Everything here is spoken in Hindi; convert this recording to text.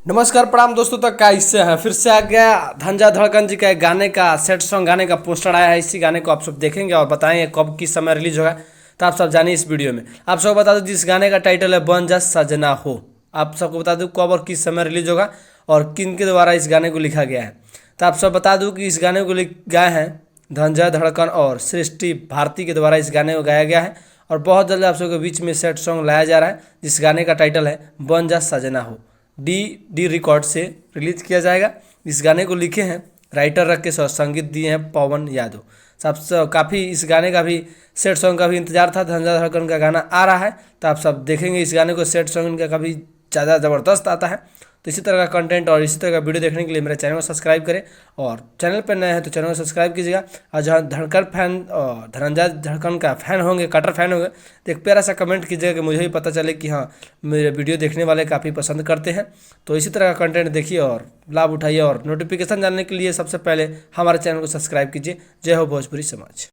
नमस्कार प्रणाम दोस्तों। तक का इससे है फिर से आ गया धंजा धड़कन जी का एक गाने का सेट सॉन्ग गाने का पोस्टर आया है। इसी गाने को आप सब देखेंगे और बताएंगे कब किस समय रिलीज होगा। तो आप सब जानिए इस वीडियो में। आप सबको बता दूं जिस गाने का टाइटल है बन जा सजना हो। आप सबको बता दूं कब और किस समय रिलीज होगा और किन के द्वारा इस गाने को लिखा गया है। तो आप सब बता दूं कि इस गाने को गाए हैं धंजा धड़कन और सृष्टि भारती के द्वारा इस गाने को गाया गया है। और बहुत जल्द आप सबके बीच में सेट सॉन्ग लाया जा रहा है जिस गाने का टाइटल है बन जा सजना हो। डी रिकॉर्ड से रिलीज किया जाएगा। इस गाने को लिखे हैं राइटर राकेश और संगीत दिए हैं पवन यादव। सबसे काफ़ी इस गाने का भी सेट सॉन्ग का भी इंतजार था। धंजा धड़कन का गाना आ रहा है तो आप सब देखेंगे इस गाने को। सेट सॉन्ग इनका काफ़ी ज़्यादा ज़बरदस्त आता है। तो इसी तरह का कंटेंट और इसी तरह का वीडियो देखने के लिए मेरे चैनल को सब्सक्राइब करें और चैनल पर नए हैं तो चैनल को सब्सक्राइब कीजिएगा। और जहाँ धड़कन फैन और धनंजय धड़कन का फैन होंगे, कटर फैन होंगे, तो एक प्यारा सा कमेंट कीजिएगा कि मुझे भी पता चले कि हाँ मेरे वीडियो देखने वाले काफ़ी पसंद करते हैं। तो इसी तरह का कंटेंट देखिए और लाभ उठाइए और नोटिफिकेशन जानने के लिए सबसे पहले हमारे चैनल को सब्सक्राइब कीजिए। जय हो भोजपुरी समाज।